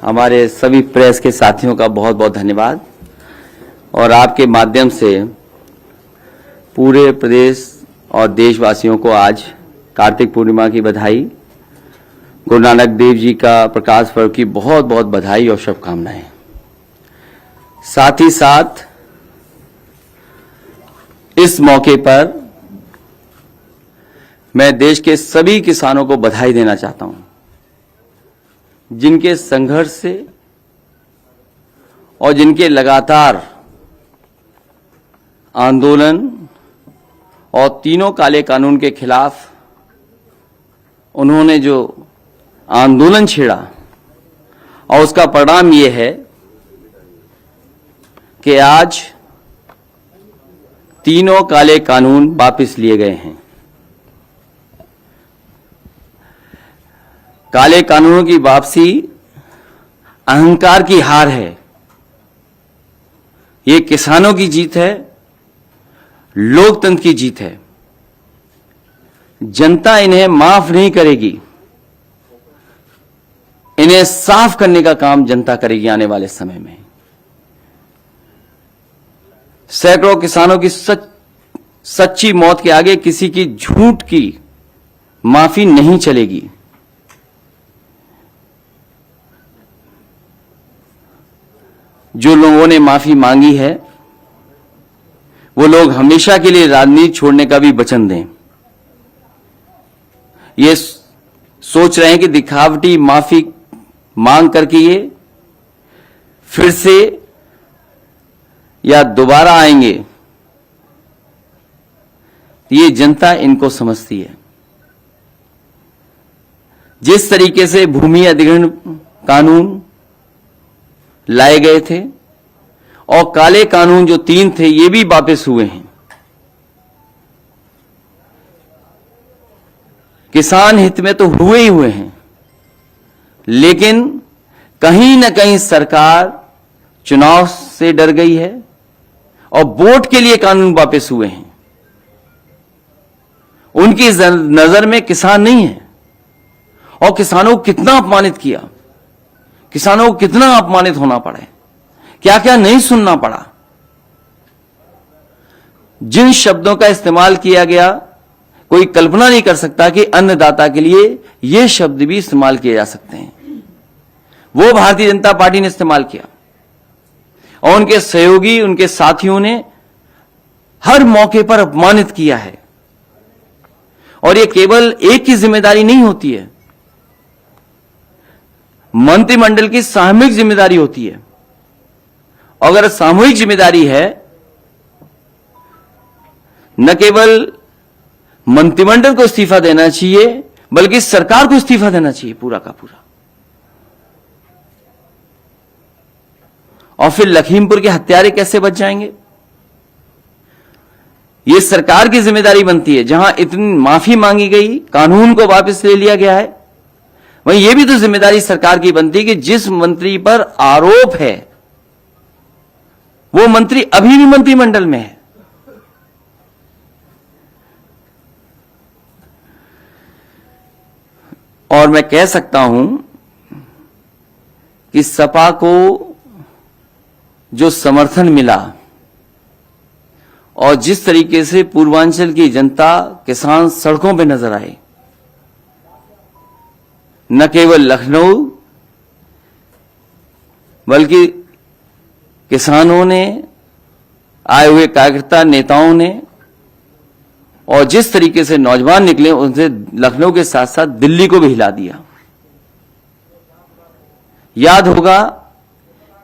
हमारे सभी प्रेस के साथियों का बहुत बहुत धन्यवाद और आपके माध्यम से पूरे प्रदेश और देशवासियों को आज कार्तिक पूर्णिमा की बधाई, गुरु नानक देव जी का प्रकाश पर्व की बहुत बहुत बधाई और शुभकामनाएं। साथ ही साथ इस मौके पर मैं देश के सभी किसानों को बधाई देना चाहता हूं, जिनके संघर्ष से और जिनके लगातार आंदोलन और तीनों काले कानून के खिलाफ उन्होंने जो आंदोलन छेड़ा और उसका परिणाम ये है कि आज तीनों काले कानून वापस लिए गए हैं। काले कानूनों की वापसी अहंकार की हार है। ये किसानों की जीत है, लोकतंत्र की जीत है। जनता इन्हें माफ नहीं करेगी, इन्हें साफ करने का काम जनता करेगी आने वाले समय में। सैकड़ों किसानों की सच्ची मौत के आगे किसी की झूठ की माफी नहीं चलेगी। जो लोगों ने माफी मांगी है वो लोग हमेशा के लिए राजनीति छोड़ने का भी वचन दें। ये सोच रहे हैं कि दिखावटी माफी मांग करके ये फिर से या दोबारा आएंगे, ये जनता इनको समझती है। जिस तरीके से भूमि अधिग्रहण कानून लाए गए थे और काले कानून जो 3 थे ये भी वापस हुए हैं। किसान हित में तो हुए ही हुए हैं, लेकिन कहीं न कहीं सरकार चुनाव से डर गई है और वोट के लिए कानून वापस हुए हैं। उनकी नजर में किसान नहीं है और किसानों को कितना अपमानित किया, किसानों को कितना अपमानित होना पड़ा, क्या क्या नहीं सुनना पड़ा। जिन शब्दों का इस्तेमाल किया गया कोई कल्पना नहीं कर सकता कि अन्नदाता के लिए ये शब्द भी इस्तेमाल किए जा सकते हैं। वो भारतीय जनता पार्टी ने इस्तेमाल किया और उनके सहयोगी, उनके साथियों ने हर मौके पर अपमानित किया है। और ये केवल एक की जिम्मेदारी नहीं होती है, मंत्रिमंडल की सामूहिक जिम्मेदारी होती है। अगर सामूहिक जिम्मेदारी है, न केवल मंत्रिमंडल को इस्तीफा देना चाहिए बल्कि सरकार को इस्तीफा देना चाहिए पूरा का पूरा। और फिर लखीमपुर के हत्यारे कैसे बच जाएंगे? यह सरकार की जिम्मेदारी बनती है। जहां इतनी माफी मांगी गई, कानून को वापस ले लिया गया है, वहीं यह भी तो जिम्मेदारी सरकार की बनती है कि जिस मंत्री पर आरोप है वो मंत्री अभी भी मंत्रिमंडल में है। और मैं कह सकता हूं कि सपा को जो समर्थन मिला और जिस तरीके से पूर्वांचल की जनता, किसान सड़कों पे नजर आए, न केवल लखनऊ बल्कि किसानों ने, आए हुए कार्यकर्ता नेताओं ने, और जिस तरीके से नौजवान निकले, उनसे लखनऊ के साथ साथ दिल्ली को भी हिला दिया। याद होगा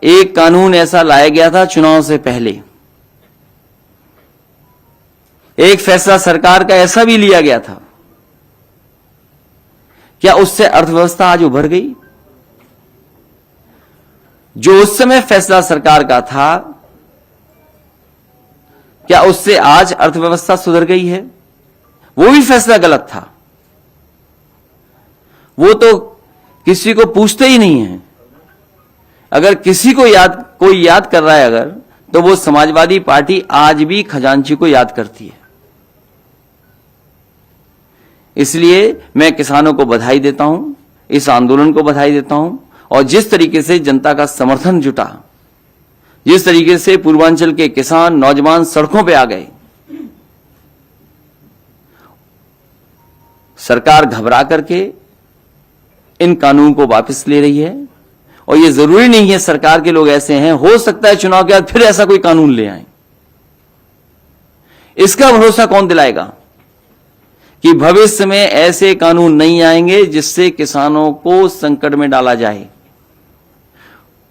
एक कानून ऐसा लाया गया था चुनाव से पहले, एक फैसला सरकार का ऐसा भी लिया गया था। क्या उससे अर्थव्यवस्था आज उभर गई? जो उस समय फैसला सरकार का था, क्या उससे आज अर्थव्यवस्था सुधर गई है? वो भी फैसला गलत था। वो तो किसी को पूछते ही नहीं है। अगर किसी को कोई याद कर रहा है अगर, तो वो समाजवादी पार्टी आज भी खजांची को याद करती है। इसलिए मैं किसानों को बधाई देता हूं, इस आंदोलन को बधाई देता हूं और जिस तरीके से जनता का समर्थन जुटा, जिस तरीके से पूर्वांचल के किसान नौजवान सड़कों पे आ गए, सरकार घबरा करके इन कानून को वापस ले रही है। और ये जरूरी नहीं है सरकार के लोग ऐसे हैं, हो सकता है चुनाव के बाद फिर ऐसा कोई कानून ले आए। इसका भरोसा कौन दिलाएगा कि भविष्य में ऐसे कानून नहीं आएंगे जिससे किसानों को संकट में डाला जाए।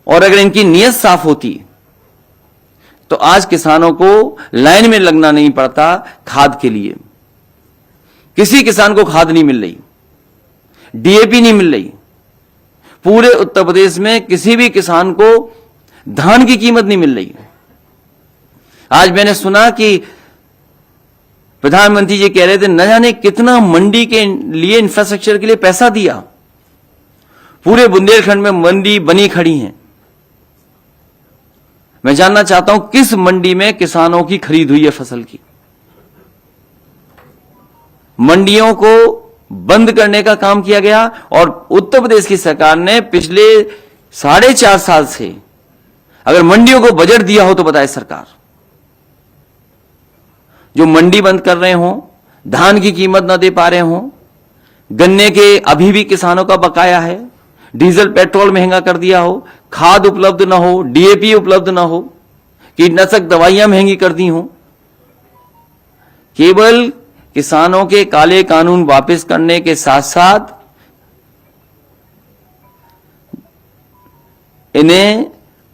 और अगर इनकी नीयत साफ होती तो आज किसानों को लाइन में लगना नहीं पड़ता खाद के लिए। किसी किसान को खाद नहीं मिल रही, डीएपी नहीं मिल रही, पूरे उत्तर प्रदेश में किसी भी किसान को धान की कीमत नहीं मिल रही। आज मैंने सुना कि प्रधानमंत्री जी कह रहे थे न जाने कितना मंडी के लिए इंफ्रास्ट्रक्चर के लिए पैसा दिया। पूरे बुंदेलखंड में मंडी बनी खड़ी हैं। मैं जानना चाहता हूं किस मंडी में किसानों की खरीद हुई है फसल की। मंडियों को बंद करने का काम किया गया और उत्तर प्रदेश की सरकार ने पिछले 4.5 साल से अगर मंडियों को बजट दिया हो तो बताए सरकार। जो मंडी बंद कर रहे हो, धान की कीमत ना दे पा रहे हो, गन्ने के अभी भी किसानों का बकाया है, डीजल पेट्रोल महंगा कर दिया हो, खाद उपलब्ध ना हो, डीएपी उपलब्ध ना हो, कीटनाशक दवाइयां महंगी कर दी हो, केवल किसानों के काले कानून वापस करने के साथ साथ इन्हें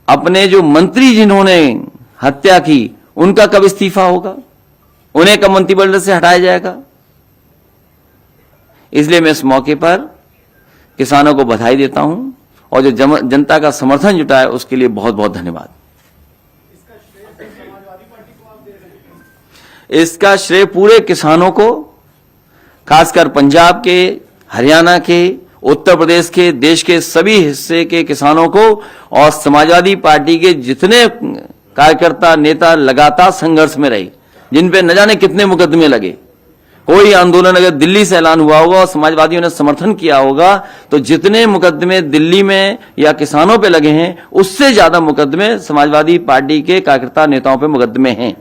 अपने जो मंत्री जिन्होंने हत्या की उनका कब इस्तीफा होगा, उन्हें कब मंत्रिमंडल से हटाया जाएगा। इसलिए मैं इस मौके पर किसानों को बधाई देता हूं और जो जनता का समर्थन जुटा है उसके लिए बहुत बहुत धन्यवाद। इसका श्रेय पूरे किसानों को, खासकर पंजाब के, हरियाणा के, उत्तर प्रदेश के, देश के सभी हिस्से के किसानों को और समाजवादी पार्टी के जितने कार्यकर्ता नेता लगातार संघर्ष में रहे, जिन पे न जाने कितने मुकदमे लगे। कोई आंदोलन अगर दिल्ली से ऐलान हुआ होगा और समाजवादियों ने समर्थन किया होगा तो जितने मुकदमे दिल्ली में या किसानों पे लगे हैं उससे ज्यादा मुकदमे समाजवादी पार्टी के कार्यकर्ता नेताओं पे मुकदमे हैं।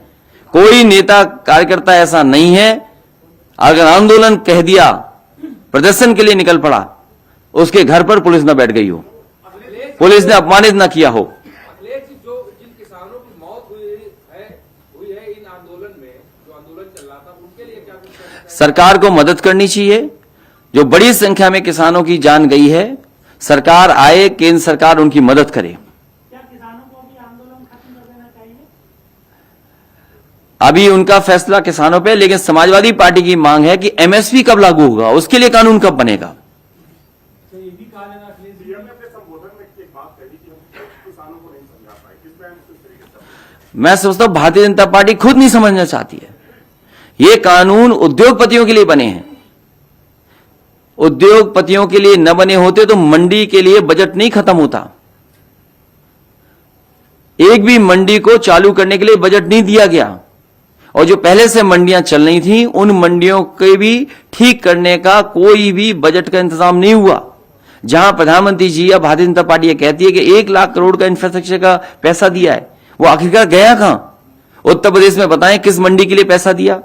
कोई नेता कार्यकर्ता ऐसा नहीं है अगर आंदोलन कह दिया, प्रदर्शन के लिए निकल पड़ा, उसके घर पर पुलिस न बैठ गई हो, पुलिस ने अपमानित न किया हो। जिन किसानों की मौत हुई है इन आंदोलन में, जो आंदोलन चल रहा था, उनके लिए क्या कुछ करना चाहिए? सरकार को मदद करनी चाहिए। जो बड़ी संख्या में किसानों की जान गई है, सरकार आए, केंद्र सरकार उनकी मदद करे। अभी उनका फैसला किसानों पे, लेकिन समाजवादी पार्टी की मांग है कि एमएसपी कब लागू होगा, उसके लिए कानून कब बनेगा। मैं समझता हूं भारतीय जनता पार्टी खुद नहीं समझना चाहती है। ये कानून उद्योगपतियों के लिए बने हैं। उद्योगपतियों के लिए न बने होते तो मंडी के लिए बजट नहीं खत्म होता। एक भी मंडी को चालू करने के लिए बजट नहीं दिया गया और जो पहले से मंडियां चल रही थी उन मंडियों के भी ठीक करने का कोई भी बजट का इंतजाम नहीं हुआ। जहां प्रधानमंत्री जी या भारतीय जनता पार्टी ये कहती है कि 1 लाख करोड़ का इंफ्रास्ट्रक्चर का पैसा दिया है, वो आखिरकार गया कहां? उत्तर प्रदेश में बताएं किस मंडी के लिए पैसा दिया।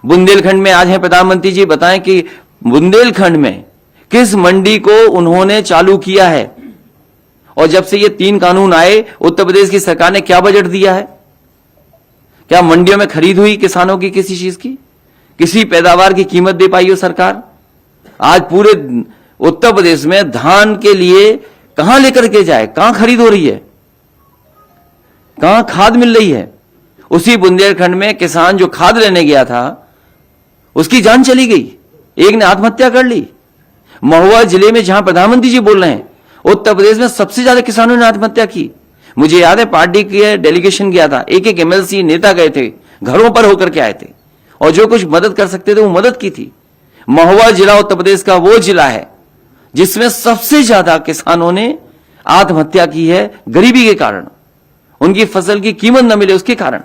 बुंदेलखंड में आज है प्रधानमंत्री जी, बताएं कि बुंदेलखंड में किस मंडी को उन्होंने चालू किया है। और जब से ये 3 कानून आए उत्तर प्रदेश की सरकार ने क्या बजट दिया है? क्या मंडियों में खरीद हुई किसानों की किसी चीज की? किसी पैदावार की कीमत दे पाई हो सरकार? आज पूरे उत्तर प्रदेश में धान के लिए कहां लेकर के जाए, कहां खरीद हो रही है, कहां खाद मिल रही है? उसी बुंदेलखंड में किसान जो खाद लेने गया था उसकी जान चली गई, एक ने आत्महत्या कर ली। महुआ जिले में जहां प्रधानमंत्री जी बोल रहे हैं, उत्तर प्रदेश में सबसे ज्यादा किसानों ने आत्महत्या की। मुझे याद है पार्टी के डेलीगेशन गया था, एक एमएलसी नेता गए थे, घरों पर होकर के आए थे और जो कुछ मदद कर सकते थे वो मदद की थी। महुआ जिला उत्तर प्रदेश का वो जिला है जिसमें सबसे ज्यादा किसानों ने आत्महत्या की है गरीबी के कारण, उनकी फसल की कीमत न मिले उसके कारण।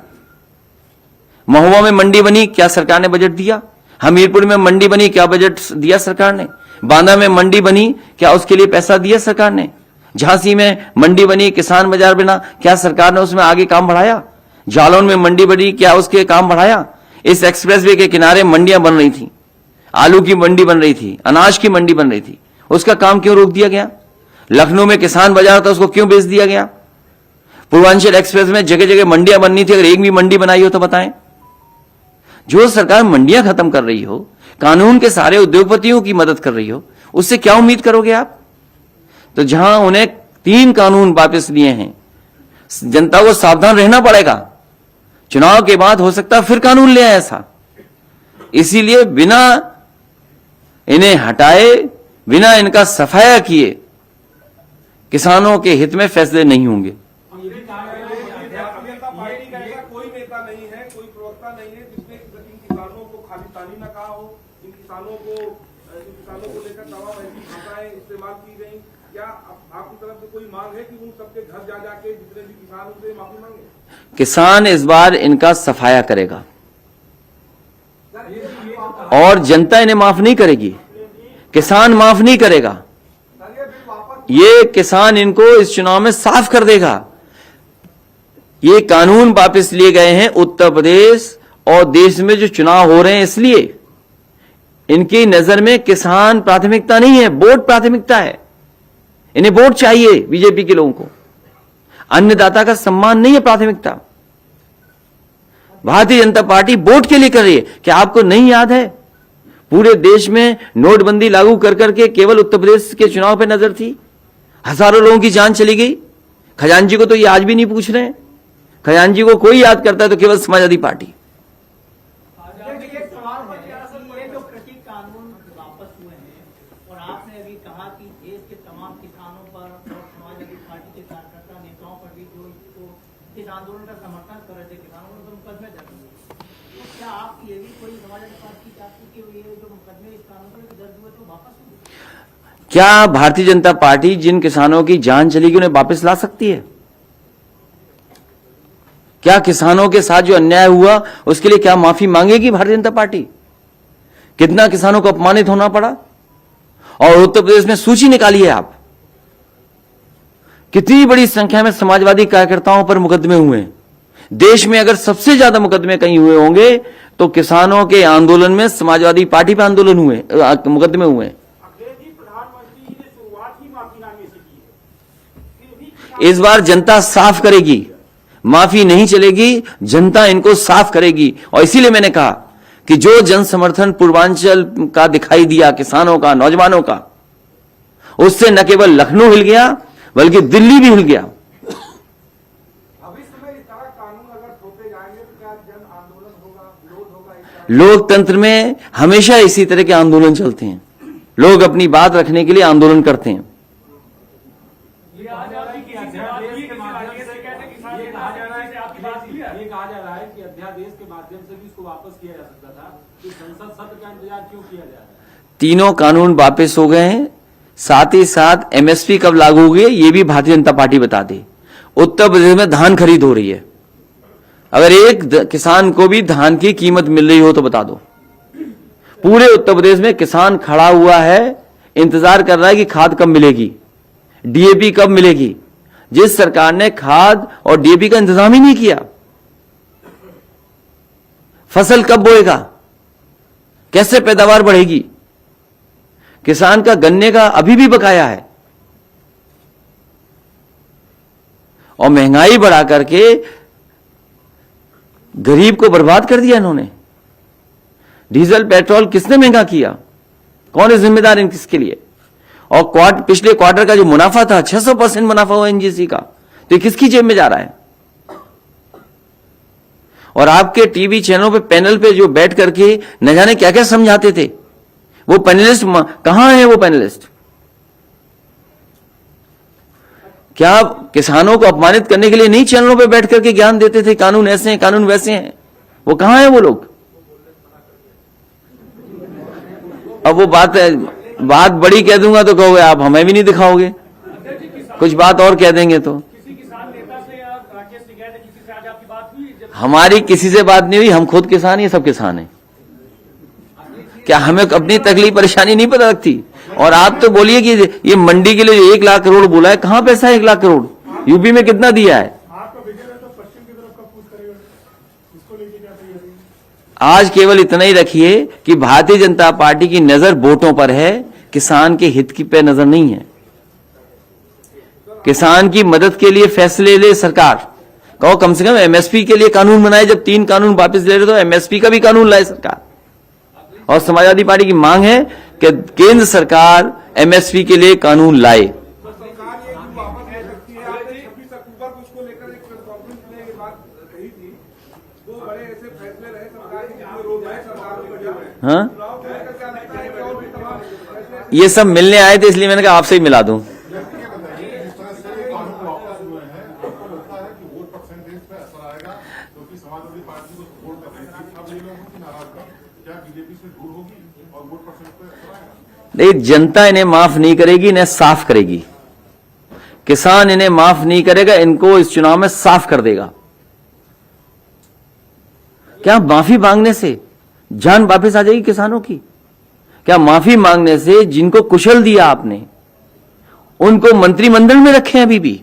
महुआ में मंडी बनी, क्या सरकार ने बजट दिया? हमीरपुर में मंडी बनी, क्या बजट दिया सरकार ने? बांदा में मंडी बनी, क्या उसके लिए पैसा दिया सरकार ने? झांसी में मंडी बनी, किसान बाजार बना, क्या सरकार ने उसमें आगे काम बढ़ाया? जालौन में मंडी बनी, क्या उसके काम बढ़ाया? इस एक्सप्रेसवे के किनारे मंडियां बन रही थी, आलू की मंडी बन रही थी, अनाज की मंडी बन रही थी, उसका काम क्यों रोक दिया गया? लखनऊ में किसान बाजार था, उसको क्यों बेच दिया गया? पूर्वांचल एक्सप्रेस में जगह जगह मंडियां बननी थी, अगर एक भी मंडी बनाई हो तो बताएं। जो सरकार मंडियां खत्म कर रही हो, कानून के सारे उद्योगपतियों की मदद कर रही हो, उससे क्या उम्मीद करोगे आप? तो जहां उन्हें 3 कानून वापस लिए हैं, जनता को सावधान रहना पड़ेगा। चुनाव के बाद हो सकता है फिर कानून ले आए ऐसा। इसीलिए बिना इन्हें हटाए, बिना इनका सफाया किए किसानों के हित में फैसले नहीं होंगे। पार्टी का ऐसा कोई नेता नहीं है, कोई प्रवक्ता नहीं है जिसने इन किसानों को खालिस्तानी न कहा हो, इन किसानों को लेकर तमाम ऐसी भाषाएं इस्तेमाल की गई। क्या आपकी तरफ से कोई मांग है कि उन सबके घर जा जाके जितने भी किसान उनसे माफी मांगे? किसान इस बार इनका सफाया करेगा और जनता इन्हें माफ नहीं करेगी, किसान माफ नहीं करेगा। ये किसान इनको इस चुनाव में साफ कर देगा। ये कानून वापस लिए गए हैं उत्तर प्रदेश और देश में जो चुनाव हो रहे हैं, इसलिए इनकी नजर में किसान प्राथमिकता नहीं है, वोट प्राथमिकता है। इन्हें वोट चाहिए बीजेपी के लोगों को, अन्नदाता का सम्मान नहीं है प्राथमिकता। भारतीय जनता पार्टी वोट के लिए कर रही है। क्या आपको नहीं याद है पूरे देश में नोटबंदी लागू कर करके केवल उत्तर प्रदेश के चुनाव पे नजर थी, हजारों लोगों की जान चली गई। खजांची को तो ये आज भी नहीं पूछ रहे हैं। खजांची को कोई याद करता है तो केवल समाजवादी पार्टी। ये जो कृषि कानून वापस हुए हैं और आपने अभी कहा कि देश के तमाम किसानों पर और समाजवादी पार्टी के कार्यकर्ता नेताओं पर भी जो इस आंदोलन का समर्थन कर रहे थे, किसानों ने तो मुकदमे दर्ज हुए। तो क्या आप ये भी कोई समाजवादी पार्टी चाहती कि ये जो मुकदमे इस कानून पर दर्ज हुए तो वापस हुए? क्या भारतीय जनता पार्टी जिन किसानों की जान चली गई उन्हें वापस ला सकती है? क्या किसानों के साथ जो अन्याय हुआ उसके लिए क्या माफी मांगेगी भारतीय जनता पार्टी? कितना किसानों को अपमानित होना पड़ा। और उत्तर प्रदेश में सूची निकालिए आप, कितनी बड़ी संख्या में समाजवादी कार्यकर्ताओं पर मुकदमे हुए हैं। देश में अगर सबसे ज्यादा मुकदमे कहीं हुए होंगे तो किसानों के आंदोलन में समाजवादी पार्टी पर आंदोलन हुए, मुकदमे हुए। प्रधानमंत्री जी ने शुरुआत ही माफीनामे से की है। इस बार जनता साफ करेगी, माफी नहीं चलेगी, जनता इनको साफ करेगी। और इसीलिए मैंने कहा कि जो जन समर्थन पूर्वांचल का दिखाई दिया, किसानों का, नौजवानों का, उससे न केवल लखनऊ हिल गया बल्कि दिल्ली भी हिल गया। भविष्य में इस तरह कानून अगर थोपे जाएंगे तो क्या जन आंदोलन होगा, विरोध होगा? लोकतंत्र में हमेशा इसी तरह के आंदोलन चलते हैं। लोग अपनी बात रखने के लिए आंदोलन करते हैं। ये कहा जा रहा है कि अध्यादेश के माध्यम से भी इसको वापस किया जा सकता था, तो संसद सत्र का इंतजार क्यों किया जा रहा है? तीनों कानून वापस हो गए हैं, साथ ही साथ एमएसपी कब लागू होगी ये भी भारतीय जनता पार्टी बता दे। उत्तर प्रदेश में धान खरीद हो रही है, अगर एक किसान को भी धान की कीमत मिल रही हो तो बता दो। पूरे उत्तर प्रदेश में किसान खड़ा हुआ है, इंतजार कर रहा है कि खाद कब मिलेगी, डीएपी कब मिलेगी। जिस सरकार ने खाद और डीएपी का इंतजाम ही नहीं किया, फसल कब बोएगा, कैसे पैदावार बढ़ेगी। किसान का गन्ने का अभी भी बकाया है और महंगाई बढ़ा करके गरीब को बर्बाद कर दिया इन्होंने। डीजल पेट्रोल किसने महंगा किया, कौन है जिम्मेदार इसके लिए? और पिछले क्वार्टर का जो मुनाफा था 600% मुनाफा हुआ एनजीसी का, तो किसकी जेब में जा रहा है? और आपके टीवी चैनलों पे पैनल पे जो बैठ करके न जाने क्या क्या समझाते थे, वो पैनलिस्ट कहां है? वो पैनलिस्ट क्या किसानों को अपमानित करने के लिए नहीं चैनलों पे बैठ करके ज्ञान देते थे, कानून ऐसे हैं, कानून वैसे हैं? वो कहां है वो लोग? अब वो बात बड़ी कह दूंगा तो कहोगे आप हमें भी नहीं दिखाओगे, कुछ बात और कह देंगे तो। किसी किसान नेता से या राकेश से गए थे, किसी से आज आपकी बात हुई? हमारी किसी से बात नहीं हुई, हम खुद किसान ही, सब किसान हैं। क्या हमें अपनी तकलीफ परेशानी नहीं पता लगती? और आप तो बोलिए कि ये मंडी के लिए 1 लाख करोड़ बोला है, कहां पैसा है 1 लाख करोड़? यूपी में कितना दिया है? आपका विजन है तो पश्चिम की तरफ कब कूच करेगा, इसको लेके क्या तैयारी है? आज केवल इतना ही रखिए कि भारतीय जनता पार्टी की नजर वोटों पर है, किसान के हित की पे नजर नहीं है। किसान की मदद के लिए फैसले ले सरकार, कहो कम से कम एमएसपी के लिए कानून बनाए। जब 3 कानून वापस ले रहे तो एमएसपी का भी कानून लाए सरकार। और समाजवादी पार्टी की मांग है कि केंद्र सरकार एमएसपी के लिए कानून लाए। तो सरकार ये क्यों वापस ले सकती है? आपने 26 अक्टूबर को उसको लेकर एक प्रेस कॉन्फ्रेंस में ये बात कही थी। 2 बड़े ऐसे फैसले रहे सरकार के जिसमें रोक है सरकार को बजा है। हाँ, चुनाव को लेकर क्या लगता है कि और भी तमाम फैसले ये सब मिलने आए थे, इसलिए मैंने कहा आपसे ही मिला दूं। जिस तरह से ये कानून वापस हुए हैं, आपको लगता है कि वोट परसेंटेज पे असर आएगा? क्योंकि समाजवादी पार्टी को सपोर्ट कर रही थी, अब ये लोगों की नाराजगी क्या बीजेपी से दूर होगी और वोट परसेंट पे असर आएगा? नहीं, जनता इन्हें माफ नहीं करेगी, इन्हें साफ करेगी। किसान इन्हें माफ नहीं करेगा, इनको इस चुनाव में साफ कर देगा। क्या माफी मांगने से जान वापस आ जाएगी किसानों की? क्या माफी मांगने से जिनको कुशल दिया आपने, उनको मंत्रिमंडल में रखे हैं अभी भी?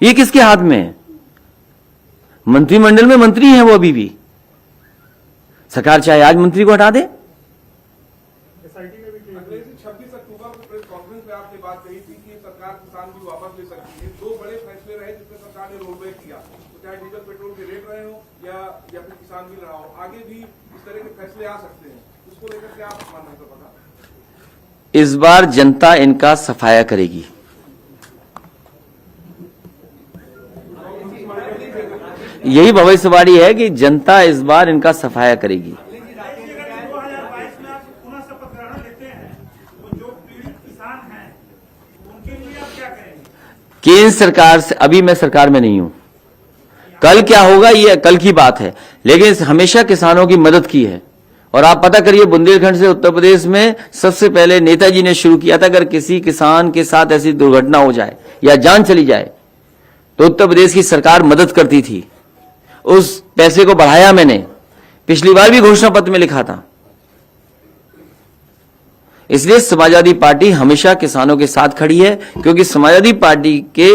ये किसके हाथ में है? मंत्रिमंडल में मंत्री हैं वो अभी भी। सरकार चाहे आज मंत्री को हटा दे। एसआईटी में भी क्लियर अखिलेश जी, 26 अक्टूबर को प्रेस कॉन्फ्रेंस में आपने बात कही थी कि सरकार किसान भी वापस ले सकती है। 2 बड़े फैसले रहे जिसमें सरकार ने रोल बैक किया, तो चाहे डीजल पेट्रोल के रेट रहे हो या फिर किसान बिल रहा हो, आगे भी इस तरह के फैसले आ सकते हैं। उसको लेकर क्या आप मानना है? तो पता इस बार जनता इनका सफाया करेगी। यही भविष्यवाणी है कि जनता इस बार इनका सफाया करेगी। 2022 में आप पुनः शपथ ग्रहण लेते हैं, तो जो पीड़ित किसान हैं उनके लिए आप क्या करेंगे? केंद्र सरकार से, अभी मैं सरकार में नहीं हूं, कल क्या होगा ये कल की बात है, लेकिन हमेशा किसानों की मदद की है। और आप पता करिए, बुंदेलखंड से उत्तर प्रदेश में सबसे पहले नेताजी ने शुरू किया था, अगर किसी किसान के साथ ऐसी दुर्घटना हो जाए या जान चली जाए तो उत्तर प्रदेश की सरकार मदद करती थी। उस पैसे को बढ़ाया मैंने, पिछली बार भी घोषणा पत्र में लिखा था। इसलिए समाजवादी पार्टी हमेशा किसानों के साथ खड़ी है, क्योंकि समाजवादी पार्टी के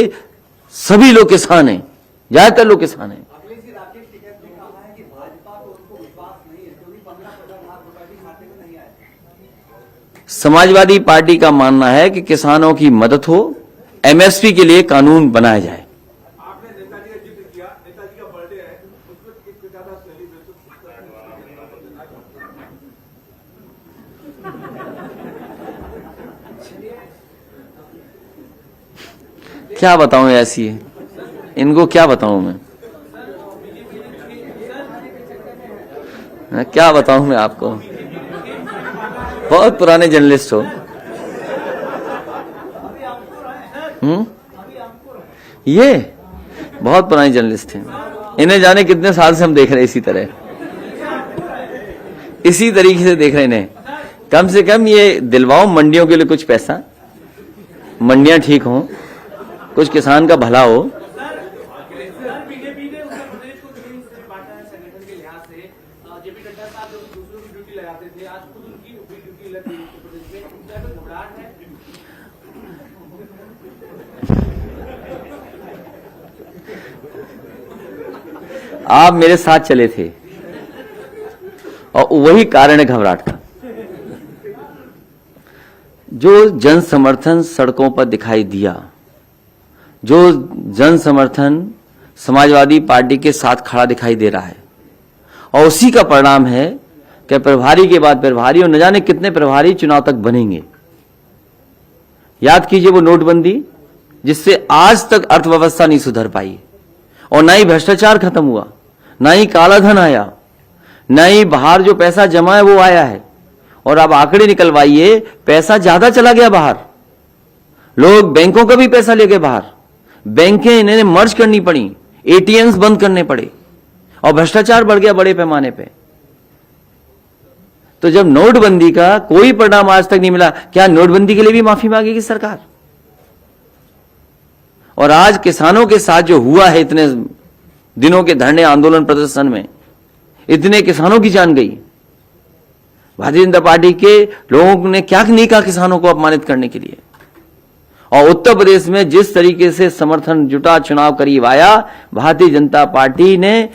सभी लोग किसान हैं, ज्यादातर लोग किसान हैं। अखिलेश जी, राकेश टिकैत ने कहा है कि भाजपा को उनको विश्वास नहीं है क्योंकि 15-15 लाख रुपए भी खाते में नहीं आए। समाजवादी पार्टी का मानना है कि किसानों की मदद हो, एमएसपी के लिए कानून बनाया जाए। आपने नेताजी का जिक्र किया, नेताजी का बर्थडे है, उसमें एक ज्यादा सेलिब्रेशन क्या बताऊं, ऐसी है, इनको क्या बताऊं मैं, क्या बताऊं मैं आपको। बहुत पुराने जर्नलिस्ट हो। ये बहुत पुराने जर्नलिस्ट हैं, इन्हें जाने कितने साल से हम देख रहे हैं, इसी तरीके से देख रहे हैं इन्हें। कम से कम ये दिलवाओ मंडियों के लिए कुछ पैसा, मंडियां ठीक हों, कुछ किसान का भला हो। बीजेपी ने उत्तर प्रदेश को कितनी तरह बांटा है संगठन के लिहाज से? जेपी नड्डा साहब जो दूसरों की ड्यूटी लगाते थे, आज खुद उनकी ड्यूटी लग गई उत्तर प्रदेश में, उनका कोई घबराहट है? आप मेरे साथ चले थे और वही कारण है घबराहट का। जो जन समर्थन सड़कों पर दिखाई दिया, जो जन समर्थन समाजवादी पार्टी के साथ खड़ा दिखाई दे रहा है, और उसी का परिणाम है कि प्रभारी के बाद प्रभारी, और न जाने कितने प्रभारी चुनाव तक बनेंगे। याद कीजिए वो नोटबंदी, जिससे आज तक अर्थव्यवस्था नहीं सुधर पाई, और ना ही भ्रष्टाचार खत्म हुआ, ना ही काला धन आया, ना ही बाहर जो पैसा जमा है वो आया है। और अब आंकड़े निकलवाइए, पैसा ज्यादा चला गया बाहर, लोग बैंकों का भी पैसा ले गए बाहर, बैंकें इन्हें मर्ज करनी पड़ी, एटीएम्स बंद करने पड़े, और भ्रष्टाचार बढ़ गया बड़े पैमाने पे। तो जब नोटबंदी का कोई परिणाम आज तक नहीं मिला, क्या नोटबंदी के लिए भी माफी मांगेगी सरकार? और आज किसानों के साथ जो हुआ है, इतने दिनों के धरने आंदोलन प्रदर्शन में इतने किसानों की जान गई, भारतीय जनता पार्टी के लोगों ने क्या नहीं कहा किसानों को अपमानित करने के लिए। और उत्तर प्रदेश में जिस तरीके से समर्थन जुटा, चुनाव करीब आया, भारतीय जनता पार्टी ने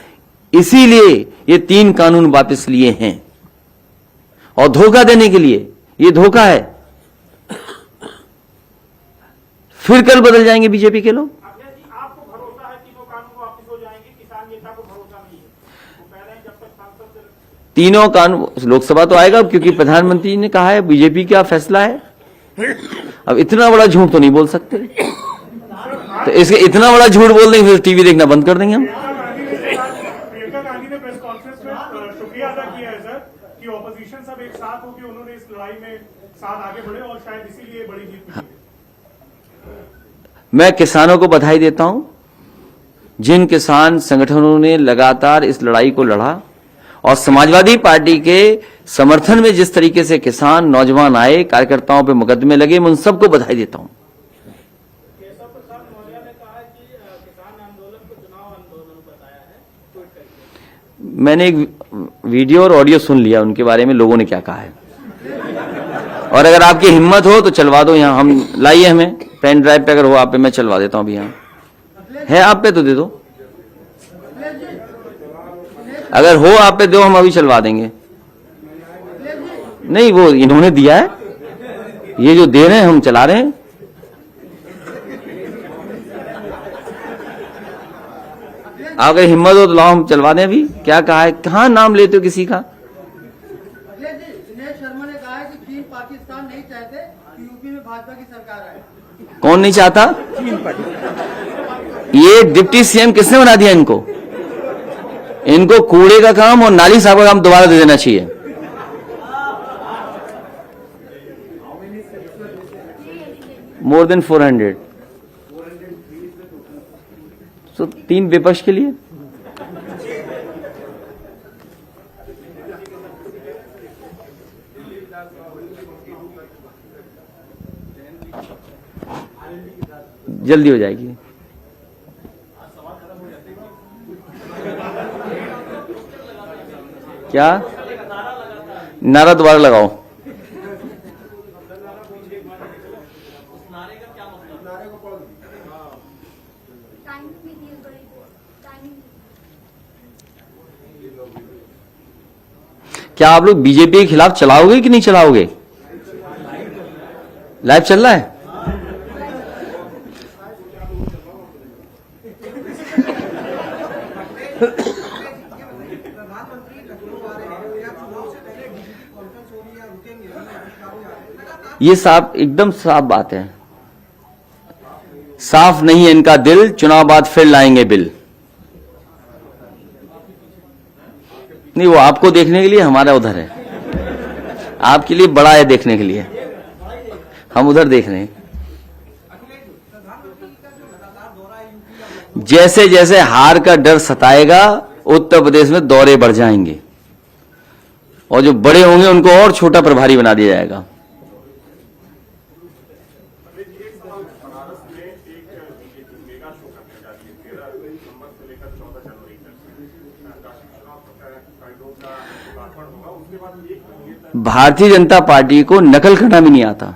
इसीलिए ये 3 कानून वापस लिए हैं। और धोखा देने के लिए, ये धोखा है। फिर कल बदल जाएंगे बीजेपी के लोग। अभ्या जी, आपको भरोसा है तीनों कानून वापस हो जाएंगे, किसान नेता को भरोसा नहीं है? वो कह रहे हैं जब तक सांसद तीनों कानून, लोकसभा तो आएगा क्योंकि प्रधानमंत्री ने कहा है, बीजेपी का फैसला है। अब इतना बड़ा झूठ तो नहीं बोल सकते, तो इसके इतना बड़ा झूठ बोल देंगे फिर टीवी देखना बंद कर देंगे हम। प्रियंका गांधी ने प्रेस कॉन्फ्रेंस में शुक्रिया अदा किया है सर कि ऑपोजिशन सब एक साथ होकर उन्होंने इस लड़ाई में साथ आगे बढ़े और शायद इसीलिए बड़ी जीत मिली। मैं किसानों को बधाई देता हूं, जिन किसान संगठनों ने लगातार इस लड़ाई को लड़ा और समाजवादी पार्टी के समर्थन में जिस तरीके से किसान नौजवान आए, कार्यकर्ताओं पे मुकदमे लगे, मैं उन सबको बधाई देता हूं। केशव प्रसाद मौर्य ने कहा है कि किसान आंदोलन को चुनाव आंदोलन बताया है, ट्वीट करके। मैंने एक वीडियो और ऑडियो सुन लिया उनके बारे में, लोगों ने क्या कहा है। और अगर आपकी हिम्मत हो तो चलवा दो, यहां हम लाइए, हमें पेन ड्राइव पे अगर हो आप पे, मैं चलवा देता हूं अभी। यहां है आप पे तो दे दो, अगर हो आप पे दो, हम अभी चलवा देंगे। नहीं, वो इन्होंने दिया है, ये जो दे रहे हैं हम चला रहे हैं। अगर हिम्मत हो तो लाओ, हम चलवा दें अभी। क्या कहा है, कहां नाम लेते हो किसी का? अखिलेश जी, दिनेश शर्मा ने कहा है कि चीन पाकिस्तान नहीं चाहते कि यूपी में भाजपा की सरकार आए। कौन नहीं चाहता? ये डिप्टी सीएम किसने बना दिया इनको? इनको कूड़े का काम और नाली साहब का काम दोबारा दे देना चाहिए। More than 400। तो 3 विपक्ष के लिए। जल्दी हो जाएगी। क्या नारा दोबारा लगाओ? क्या आप लोग बीजेपी के खिलाफ चलाओगे कि नहीं चलाओगे? लाइव चल रहा है। ये साफ, एकदम साफ बात है। साफ नहीं है इनका दिल, चुनाव बाद फिर लाएंगे बिल। नहीं, वो आपको देखने के लिए, हमारा उधर है। आपके लिए बड़ा है देखने के लिए, हम उधर देख रहे हैं। जैसे जैसे हार का डर सताएगा, उत्तर प्रदेश में दौरे बढ़ जाएंगे और जो बड़े होंगे उनको और छोटा प्रभारी बना दिया जाएगा। भारतीय जनता पार्टी को नकल करना भी नहीं आता।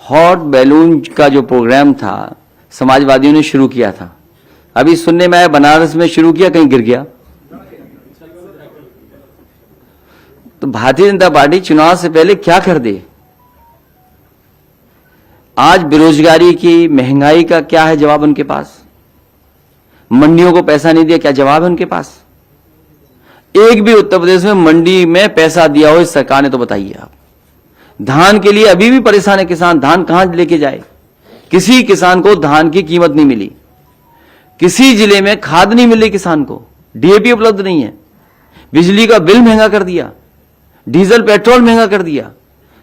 हॉट बैलून का जो प्रोग्राम था समाजवादियों ने शुरू किया था, अभी सुनने में आया बनारस में शुरू किया, कहीं गिर गया। तो भारतीय जनता पार्टी चुनाव से पहले क्या कर दे? आज बेरोजगारी की, महंगाई का क्या है जवाब उनके पास? मंडियों को पैसा नहीं दिया, क्या जवाब है उनके पास? एक भी उत्तर प्रदेश में मंडी में पैसा दिया हो इस सरकार ने तो बताइए आप। धान के लिए अभी भी परेशान है किसान, धान कहां लेके जाए? किसी किसान को धान की कीमत नहीं मिली, किसी जिले में खाद नहीं मिली किसान को, डीएपी उपलब्ध नहीं है, बिजली का बिल महंगा कर दिया, डीजल पेट्रोल महंगा कर दिया,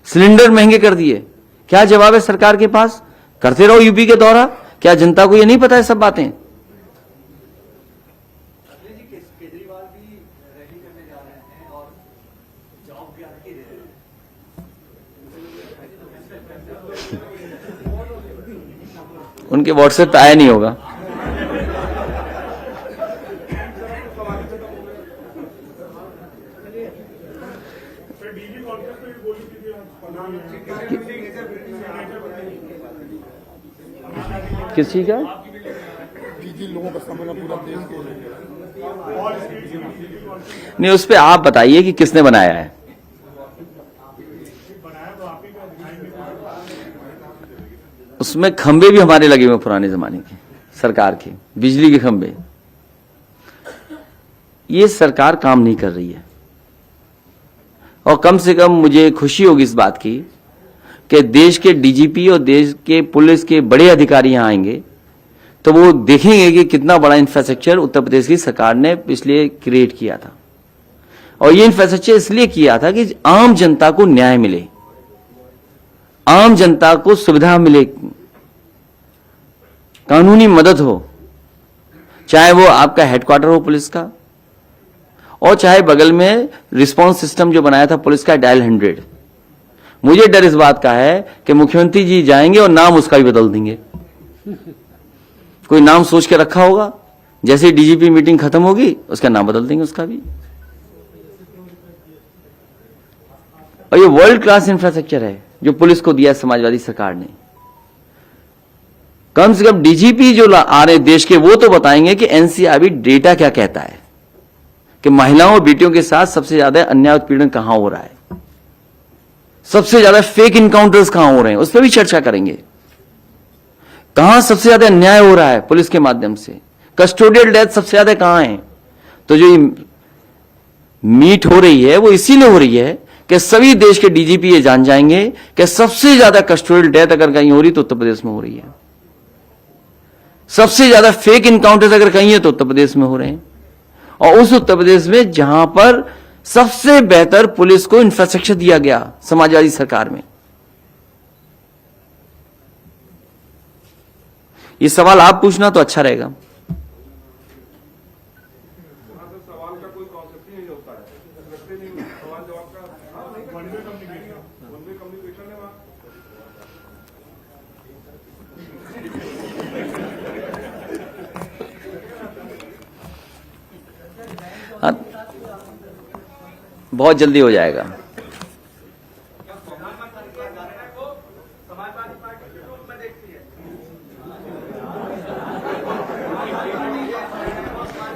सिलेंडर महंगे कर दिए। क्या जवाब है सरकार के पास? करते रहो यूपी के दौरा। क्या जनता को यह नहीं पता है सब बातें? केजरीवाल भी रैली करने जा रहे हैं और जॉब गारंटी दे रहे हैं। उनके व्हाट्सएप पे आया नहीं होगा। फिर किस चीज का? लोगों का समझना पूरा देश के नहीं, उस पे आप बताइए कि किसने बनाया है। उसमें खंबे भी हमारे लगे हुए पुराने जमाने के, सरकार के बिजली के खंबे। ये सरकार काम नहीं कर रही है, और कम से कम मुझे खुशी होगी इस बात की कि देश के डीजीपी और देश के पुलिस के बड़े अधिकारी यहां आएंगे तो वो देखेंगे कि कितना बड़ा इंफ्रास्ट्रक्चर उत्तर प्रदेश की सरकार ने इसलिए क्रिएट किया था। और ये इंफ्रास्ट्रक्चर इसलिए किया था कि आम जनता को न्याय मिले, आम जनता को सुविधा मिले, कानूनी मदद हो, चाहे वो आपका हेडक्वार्टर हो पुलिस का, और चाहे बगल में रिस्पांस सिस्टम जो बनाया था पुलिस का डायल 100। मुझे डर इस बात का है कि मुख्यमंत्री जी जाएंगे और नाम उसका भी बदल देंगे। कोई नाम सोच के रखा होगा, जैसे डीजीपी मीटिंग खत्म होगी उसका नाम बदल देंगे उसका भी। और ये वर्ल्ड क्लास इंफ्रास्ट्रक्चर है जो पुलिस को दिया समाजवादी सरकार ने। कम से कम डीजीपी जो आ रहे देश के वो तो बताएंगे कि एनसीआरबी डेटा क्या कहता है, कि महिलाओं और बेटियों के साथ सबसे ज्यादा अन्याय उत्पीड़न कहां हो रहा है, सबसे ज्यादा फेक इनकाउंटर्स कहां हो रहे हैं, उस पर भी चर्चा करेंगे। कहां सबसे ज्यादा अन्याय हो रहा है पुलिस के माध्यम से, कस्टोडियल डेथ सबसे ज्यादा कहां है। तो जो मीट हो रही है वो इसीलिए हो रही है कि सभी देश के डीजीपी ये जान जाएंगे कि सबसे ज्यादा कस्टोडियल डेथ अगर कहीं हो रही तो उत्तर प्रदेश में हो रही है, सबसे ज्यादा फेक इनकाउंटर्स अगर कहीं है तो उत्तर प्रदेश में हो रहे हैं, और उस उत्तर प्रदेश में जहां पर सबसे बेहतर पुलिस को इंफ्रास्ट्रक्चर दिया गया समाजवादी सरकार में। ये सवाल आप पूछना तो अच्छा रहेगा। सवाल का कोई कॉन्सेप्ट ही नहीं होता है, रखते नहीं सवाल जवाब का वन वे कम्युनिकेशन है वहां। बहुत जल्दी हो जाएगा।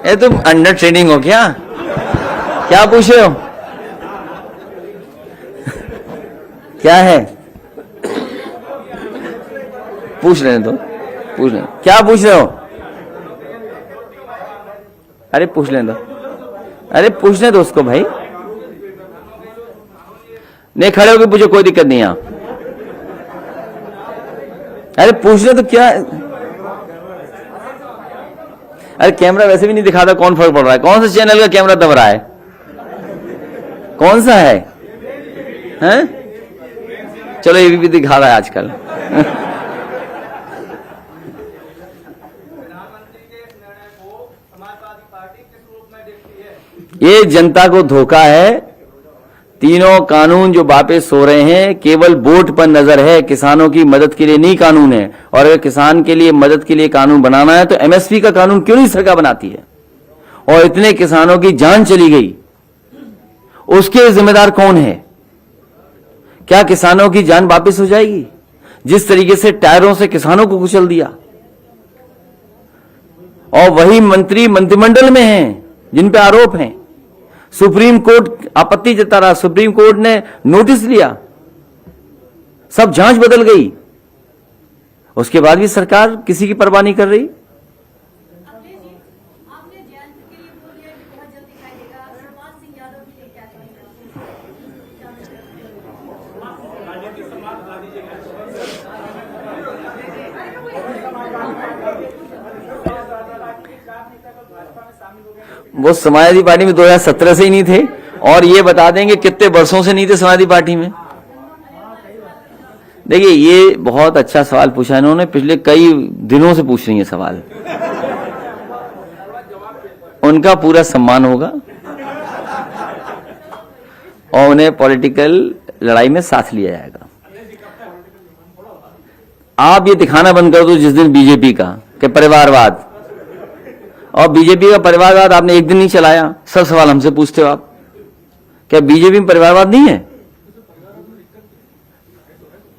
ये तुम अंडर ट्रेनिंग हो क्या? क्या पूछ रहे हो? क्या है? पूछ रहे हैं तो पूछ रहे, क्या पूछ रहे हो? अरे पूछ लें दो, अरे पूछने दो उसको भाई। नहीं, खड़े होकर पूछो, कोई दिक्कत नहीं। आप अरे पूछ ले तो क्या। अरे कैमरा वैसे भी नहीं दिखाता, कौन फर्क पड़ रहा है? कौन सा चैनल का कैमरा दब रहा है? कौन सा है? हैं? चलो ये भी दिखा रहा है आजकल। ये जनता को धोखा है। तीनों कानून जो वापस हो रहे हैं केवल वोट पर नजर है, किसानों की मदद के लिए नहीं कानून है। और अगर किसान के लिए मदद के लिए कानून बनाना है तो एमएसपी का कानून क्यों नहीं सरकार बनाती है? और इतने किसानों की जान चली गई, उसके जिम्मेदार कौन है? क्या किसानों की जान वापस हो जाएगी? जिस तरीके से टायरों से किसानों को कुचल दिया, और वही मंत्री मंत्रिमंडल में हैं जिन पे आरोप हैं। सुप्रीम कोर्ट आपत्ति जता रहा, सुप्रीम कोर्ट ने नोटिस लिया, सब जांच बदल गई, उसके बाद भी सरकार किसी की परवाह नहीं कर रही। आपने जयंत के लिए बोल दिया कि बहुत जल्द दिखाई देगा, शिवराज सिंह यादव भी लेके वो समाजवादी पार्टी में 2017 से ही नहीं थे, और ये बता देंगे कितने वर्षों से नहीं थे समाजवादी पार्टी में। देखिए, ये बहुत अच्छा सवाल पूछा इन्होंने, पिछले कई दिनों से पूछ रही है सवाल। उनका पूरा सम्मान होगा और उन्हें पॉलिटिकल लड़ाई में साथ लिया जाएगा। आप ये दिखाना बंद कर दो जिस दिन बीजेपी का कि परिवारवाद, और बीजेपी का परिवारवाद आपने एक दिन नहीं चलाया, सब सवाल हमसे पूछते हो आप। क्या बीजेपी में परिवारवाद नहीं है?